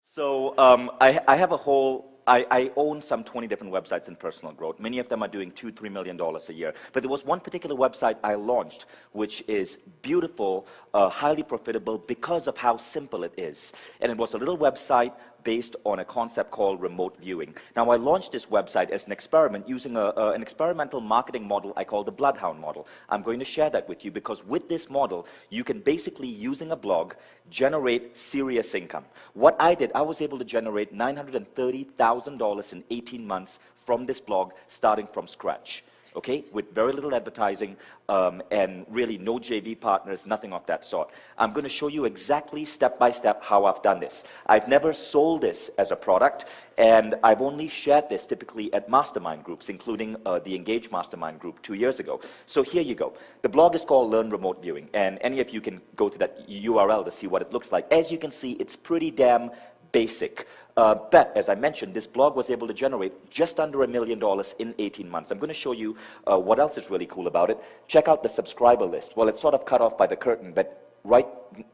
So I have a whole, I own some 20 different websites in personal growth. Many of them are doing $2–3 million a year. But there was one particular website I launched, which is beautiful, highly profitable because of how simple it is. And it was a little website based on a concept called remote viewing. Now, I launched this website as an experiment using an experimental marketing model I call the Bloodhound model. I'm going to share that with you because with this model, you can basically, using a blog, generate serious income. What I did, I was able to generate $930,000 in 18 months from this blog, starting from scratch. Okay, with very little advertising and really no JV partners, nothing of that sort. I'm going to show you exactly step by step how I've done this. I've never sold this as a product, and I've only shared this typically at mastermind groups, including the Engage Mastermind group 2 years ago. So here you go. The blog is called Learn Remote Viewing, and any of you can go to that URL to see what it looks like. As you can see, it's pretty damn basic. But as I mentioned, this blog was able to generate just under $1 million in 18 months. I'm going to show you what else is really cool about it. Check out the subscriber list. Well, it's sort of cut off by the curtain, but right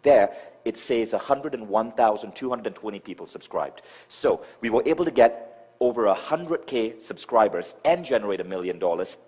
there, it says 101,220 people subscribed. So we were able to get over 100K subscribers and generate $1 million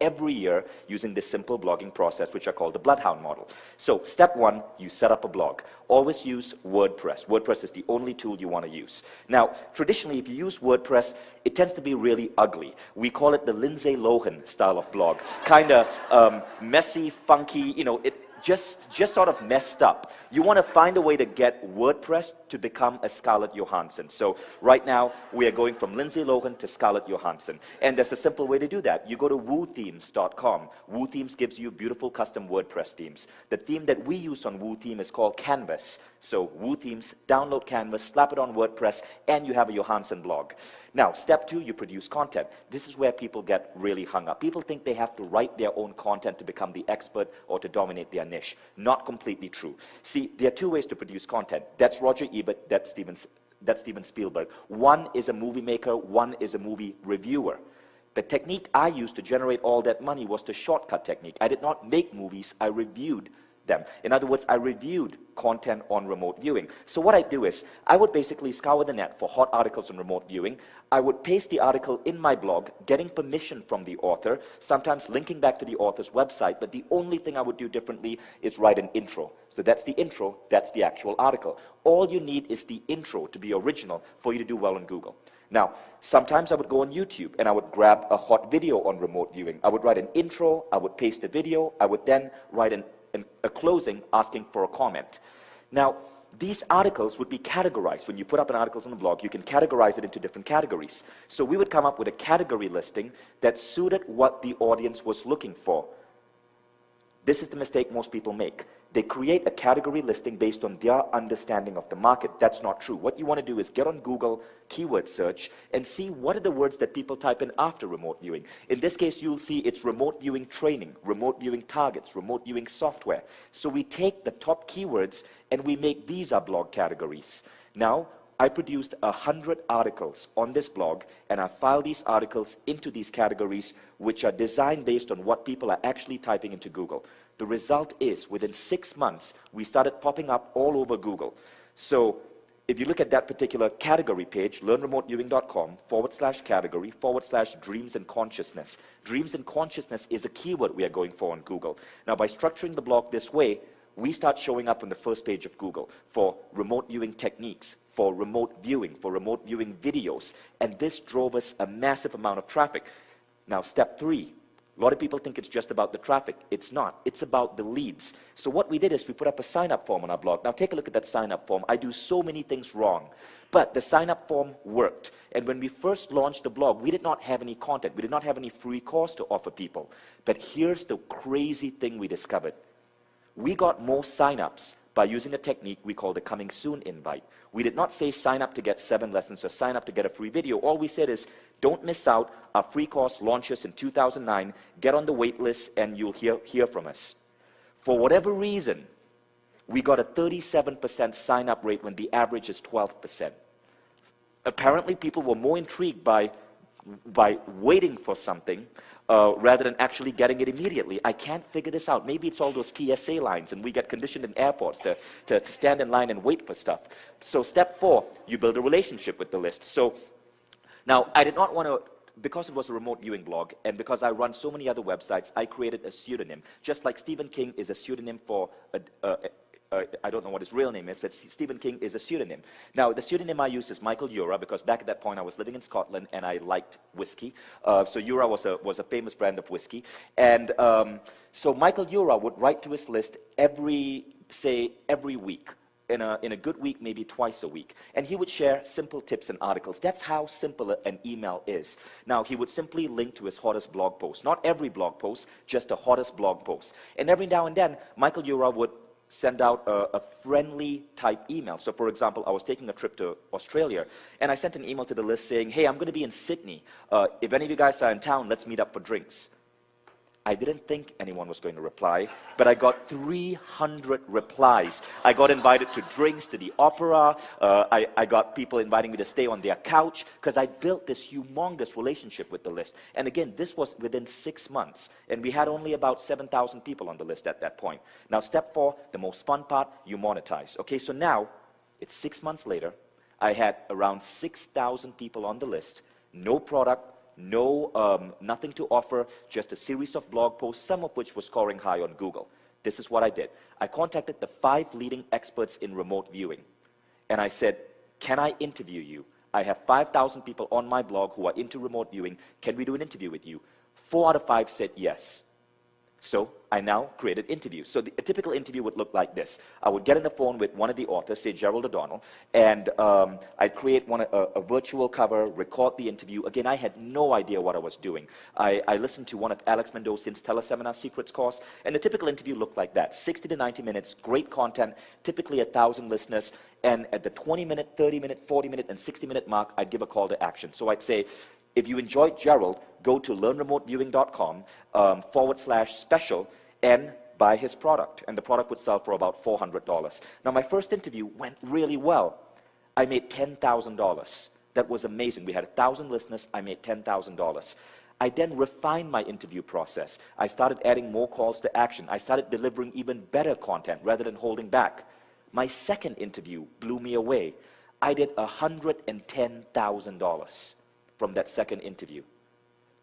every year using this simple blogging process, which I call the Bloodhound model. So step one, you set up a blog. Always use WordPress. WordPress is the only tool you want to use. Now, traditionally, if you use WordPress, it tends to be really ugly. We call it the Lindsay Lohan style of blog. Kind of messy, funky, you know, it just sort of messed up. You want to find a way to get WordPress to become a Scarlett Johansson. So right now, we are going from Lindsay Lohan to Scarlett Johansson. And there's a simple way to do that. You go to woothemes.com. WooThemes gives you beautiful custom WordPress themes. The theme that we use on WooTheme is called Canvas. So WooThemes, download Canvas, slap it on WordPress, and you have a Johansson blog. Now, step two, you produce content. This is where people get really hung up. People think they have to write their own content to become the expert or to dominate their niche. Not completely true. See, there are two ways to produce content. That's Roger Ebert, that's Steven Spielberg. One is a movie maker, one is a movie reviewer. The technique I used to generate all that money was the shortcut technique. I did not make movies, I reviewed them. In other words, I reviewed content on remote viewing. So what I do is, I would basically scour the net for hot articles on remote viewing. I would paste the article in my blog, getting permission from the author, sometimes linking back to the author's website, but the only thing I would do differently is write an intro. So that's the intro, that's the actual article. All you need is the intro to be original for you to do well on Google. Now, sometimes I would go on YouTube and I would grab a hot video on remote viewing. I would write an intro, I would paste the video, I would then write a closing asking for a comment. Now, these articles would be categorized. When you put up an article on the blog, you can categorize it into different categories. So we would come up with a category listing that suited what the audience was looking for. This is the mistake most people make. They create a category listing based on their understanding of the market. That's not true. What you want to do is get on Google keyword search and see what are the words that people type in after remote viewing. In this case, you'll see it's remote viewing training, remote viewing targets, remote viewing software. So we take the top keywords and we make these our blog categories. Now, I produced 100 articles on this blog, and I filed these articles into these categories, which are designed based on what people are actually typing into Google. The result is, within 6 months, we started popping up all over Google. So if you look at that particular category page, learnremoteviewing.com/category/dreams and consciousness. Dreams and consciousness is a keyword we are going for on Google. Now, by structuring the blog this way, we start showing up on the first page of Google for remote viewing techniques, for remote viewing videos, and this drove us a massive amount of traffic. Now, step three, a lot of people think it's just about the traffic. It's not. It's about the leads. So what we did is we put up a sign-up form on our blog. Now, take a look at that sign-up form. I do so many things wrong, but the sign-up form worked. And when we first launched the blog, we did not have any content. We did not have any free course to offer people. But here's the crazy thing we discovered. We got more sign-ups by using a technique we call the coming soon invite. We did not say sign up to get 7 lessons or sign up to get a free video. All we said is, don't miss out. Our free course launches in 2009. Get on the wait list and you'll hear from us. For whatever reason, we got a 37% sign-up rate when the average is 12%. Apparently, people were more intrigued by waiting for something rather than actually getting it immediately. I can't figure this out. Maybe it's all those TSA lines, and we get conditioned in airports to stand in line and wait for stuff. So step 4, you build a relationship with the list. So now, I did not want to, because it was a remote viewing blog, and because I run so many other websites, I created a pseudonym. Just like Stephen King is a pseudonym for I don't know what his real name is, but Stephen King is a pseudonym. Now, the pseudonym I use is Michael Ura, because back at that point I was living in Scotland and I liked whiskey. So Ura was a famous brand of whiskey. And so Michael Ura would write to his list every week. In a good week, maybe twice a week. And he would share simple tips and articles. That's how simple an email is. Now, he would simply link to his hottest blog post. Not every blog post, just the hottest blog post. And every now and then, Michael Ura would send out a friendly type email. So for example, I was taking a trip to Australia, and I sent an email to the list saying, hey, I'm going to be in Sydney. If any of you guys are in town, let's meet up for drinks. I didn't think anyone was going to reply, but I got 300 replies. I got invited to drinks, to the opera. I got people inviting me to stay on their couch, because I built this humongous relationship with the list. And again, this was within 6 months, and we had only about 7,000 people on the list at that point. Now, step 4, the most fun part, you monetize. Okay, so now, it's 6 months later. I had around 6,000 people on the list, no product, nothing to offer, just a series of blog posts, some of which was scoring high on Google. This is what I did. I contacted the 5 leading experts in remote viewing, and I said, can I interview you? I have 5,000 people on my blog who are into remote viewing. Can we do an interview with you? 4 out of 5 said yes. So I now created interviews. So a typical interview would look like this. I would get on the phone with one of the authors, say Gerald O'Donnell, and I'd create a virtual cover, record the interview. Again, I had no idea what I was doing. I listened to one of Alex Mendoz's Teleseminar Secrets course, and the typical interview looked like that. 60 to 90 minutes, great content, typically 1,000 listeners, and at the 20-minute, 30-minute, 40-minute, and 60-minute mark, I'd give a call to action. So I'd say, if you enjoyed Gerald, go to learnremoteviewing.com /special and buy his product. And the product would sell for about $400. Now, my first interview went really well. I made $10,000. That was amazing. We had 1,000 listeners. I made $10,000. I then refined my interview process. I started adding more calls to action. I started delivering even better content rather than holding back. My second interview blew me away. I did $110,000 from that second interview.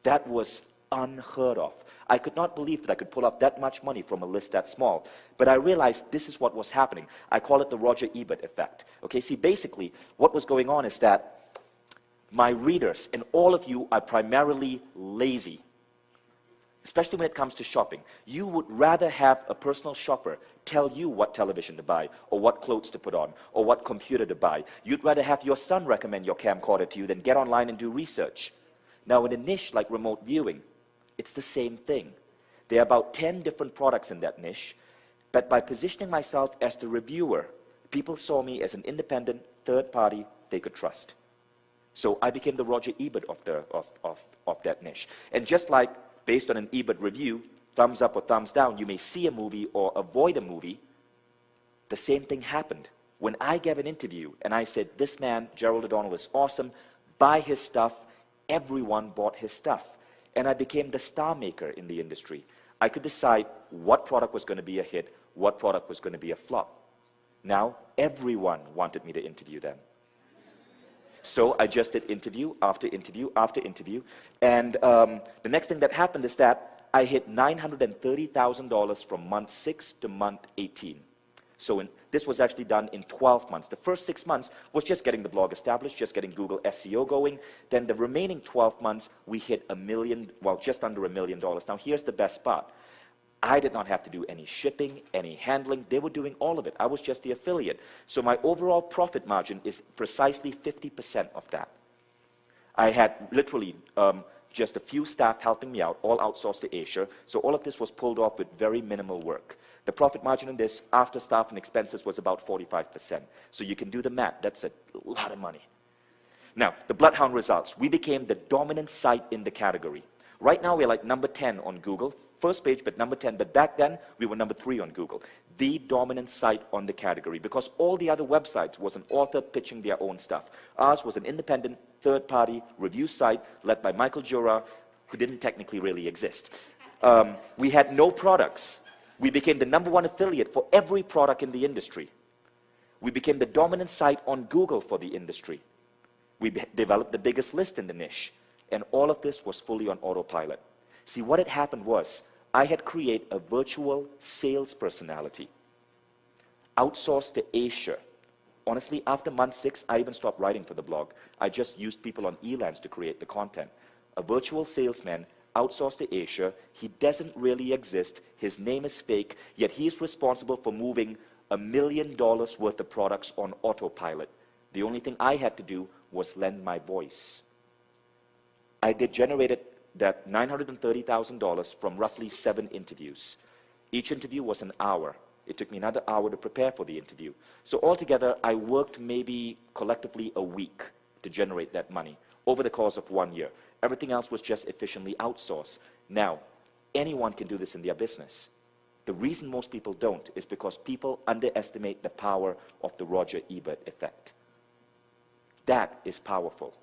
That was unheard of. I could not believe that I could pull up that much money from a list that small. But I realized this is what was happening. I call it the Roger Ebert effect. Okay, see, basically, what was going on is that my readers, and all of you, are primarily lazy, especially when it comes to shopping. You would rather have a personal shopper tell you what television to buy, or what clothes to put on, or what computer to buy. You'd rather have your son recommend your camcorder to you than get online and do research. Now, in a niche like remote viewing, it's the same thing. There are about 10 different products in that niche, but by positioning myself as the reviewer, people saw me as an independent third party they could trust. So I became the Roger Ebert of that niche. And just like based on an Ebert review, thumbs up or thumbs down, you may see a movie or avoid a movie, the same thing happened. When I gave an interview and I said, this man, Gerald O'Donnell, is awesome, buy his stuff, everyone bought his stuff. And I became the star maker in the industry. I could decide what product was going to be a hit, what product was going to be a flop. Now, everyone wanted me to interview them. So I just did interview after interview after interview. And the next thing that happened is that I hit $930,000 from month 6 to month 18. So this was actually done in 12 months. The first 6 months was just getting the blog established, just getting Google SEO going. Then the remaining 12 months, we hit just under $1 million. Now here's the best part. I did not have to do any shipping, any handling. They were doing all of it. I was just the affiliate. So my overall profit margin is precisely 50% of that. I had literally just a few staff helping me out, all outsourced to Asia. So all of this was pulled off with very minimal work. The profit margin on this, after staff and expenses, was about 45%. So you can do the math. That's a lot of money. Now, the Bloodhound results. We became the dominant site in the category. Right now, we're like number 10 on Google. First page, but number 10. But back then, we were number 3 on Google. The dominant site on the category, because all the other websites was an author pitching their own stuff. Ours was an independent, third-party review site led by Michael Jura, who didn't technically really exist. We had no products. We became the #1 affiliate for every product in the industry. We became the dominant site on Google for the industry. We developed the biggest list in the niche. And all of this was fully on autopilot. See, what had happened was, I had created a virtual sales personality, outsourced to Asia. Honestly, after month 6, I even stopped writing for the blog. I just used people on Elance to create the content. A virtual salesman, outsourced to Asia. He doesn't really exist. His name is fake, yet he's responsible for moving $1 million worth of products on autopilot. The only thing I had to do was lend my voice. I generated that $930,000 from roughly 7 interviews. Each interview was an hour. It took me another hour to prepare for the interview. So altogether, I worked maybe collectively a week to generate that money over the course of 1 year. Everything else was just efficiently outsourced. Now, anyone can do this in their business. The reason most people don't is because people underestimate the power of the Roger Ebert effect. That is powerful.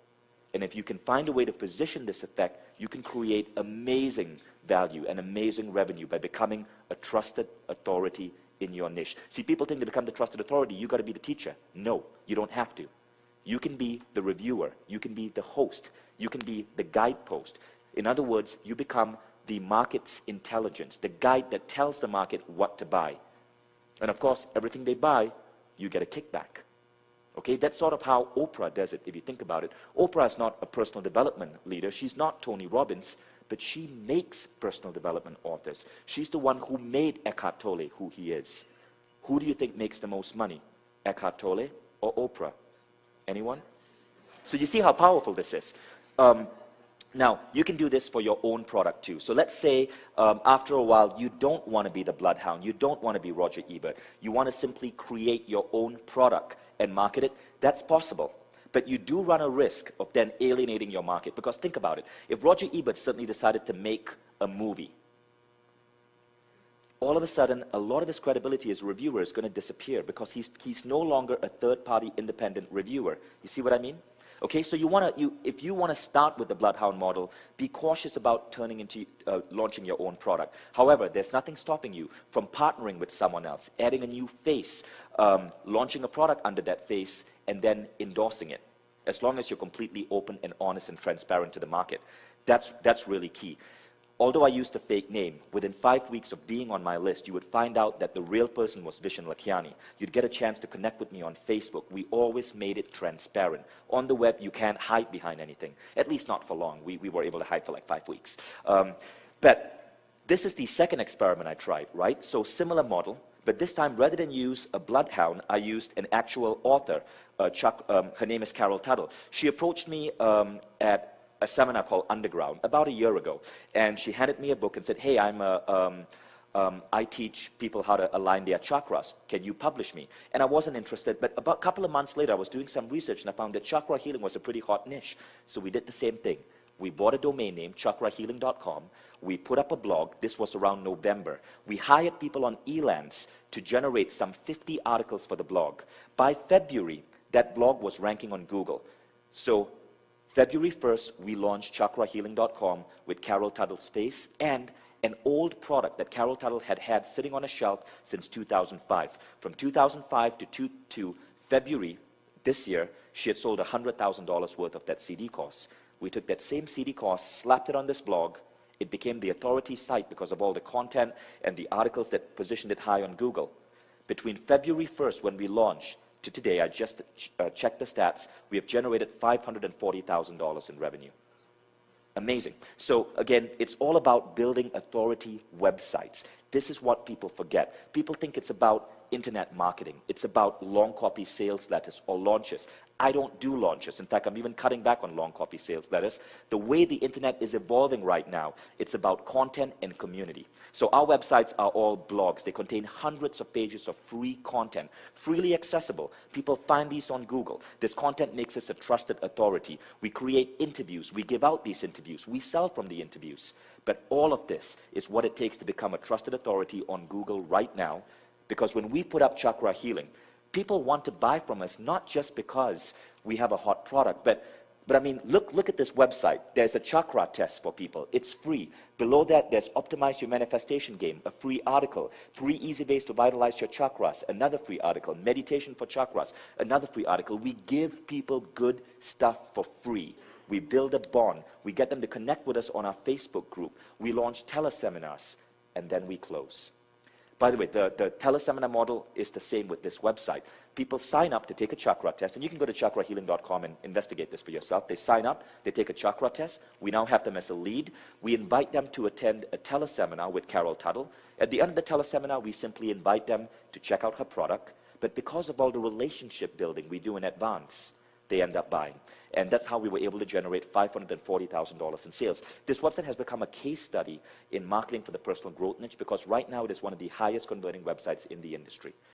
And if you can find a way to position this effect, you can create amazing value and amazing revenue by becoming a trusted authority in your niche. See, people think to become the trusted authority, you got to be the teacher. No, you don't have to. You can be the reviewer. You can be the host. You can be the guidepost. In other words, you become the market's intelligence, the guide that tells the market what to buy. And of course, everything they buy, you get a kickback. Okay, that's sort of how Oprah does it, if you think about it. Oprah is not a personal development leader. She's not Tony Robbins, but she makes personal development authors. She's the one who made Eckhart Tolle who he is. Who do you think makes the most money? Eckhart Tolle or Oprah? Anyone? So you see how powerful this is. Now, you can do this for your own product too. So let's say after a while, you don't want to be the bloodhound. You don't want to be Roger Ebert. You want to simply create your own product and market it. That's possible. But you do run a risk of then alienating your market. Because think about it. If Roger Ebert suddenly decided to make a movie, all of a sudden, a lot of his credibility as a reviewer is going to disappear because he's no longer a third-party independent reviewer. You see what I mean? Okay, so if you want to start with the Bloodhound model, be cautious about launching your own product. However, there's nothing stopping you from partnering with someone else, adding a new face, launching a product under that face, and then endorsing it, as long as you're completely open and honest and transparent to the market. That's really key. Although I used a fake name, within 5 weeks of being on my list, you would find out that the real person was Vishen Lakhiani. You'd get a chance to connect with me on Facebook. We always made it transparent. On the web, you can't hide behind anything, at least not for long. We were able to hide for like 5 weeks. But this is the second experiment I tried, right? So similar model, but this time, rather than use a bloodhound, I used an actual author. Her name is Carol Tuttle. She approached me at a seminar called Underground about a year ago, and she handed me a book and said, hey, I teach people how to align their chakras. Can you publish me? And I wasn't interested, but about a couple of months later, I was doing some research and I found that chakra healing was a pretty hot niche. So we did the same thing. We bought a domain name, chakrahealing.com. We put up a blog. This was around November. We hired people on Elance to generate some 50 articles for the blog. By February, that blog was ranking on Google. So February 1st, we launched chakrahealing.com with Carol Tuttle's face and an old product that Carol Tuttle had had sitting on a shelf since 2005. From 2005 to February this year, she had sold $100,000 worth of that CD course. We took that same CD course, slapped it on this blog. It became the authority site because of all the content and the articles that positioned it high on Google. Between February 1st, when we launched, to today, I just checked the stats, we have generated $540,000 in revenue. Amazing. So again, it's all about building authority websites. This is what people forget. People think it's about internet marketing. It's about long copy sales letters or launches. I don't do launches. In fact, I'm even cutting back on long copy sales letters. The way the internet is evolving right now, it's about content and community. So our websites are all blogs. They contain hundreds of pages of free content, freely accessible. People find these on Google. This content makes us a trusted authority. We create interviews. We give out these interviews. We sell from the interviews. But all of this is what it takes to become a trusted authority on Google right now. Because when we put up Chakra Healing, people want to buy from us not just because we have a hot product, but But I mean, look at this website. There's a chakra test for people. It's free. Below that, there's Optimize Your Manifestation Game, a free article. 3 easy ways to vitalize your chakras, another free article. Meditation for chakras, another free article. We give people good stuff for free. We build a bond. We get them to connect with us on our Facebook group. We launch teleseminars, and then we close. By the way, the teleseminar model is the same with this website. People sign up to take a chakra test, and you can go to chakrahealing.com and investigate this for yourself. They sign up, they take a chakra test. We now have them as a lead. We invite them to attend a teleseminar with Carol Tuttle. At the end of the teleseminar, we simply invite them to check out her product. But because of all the relationship building we do in advance, they end up buying. And that's how we were able to generate $540,000 in sales. This website has become a case study in marketing for the personal growth niche because right now it is one of the highest converting websites in the industry.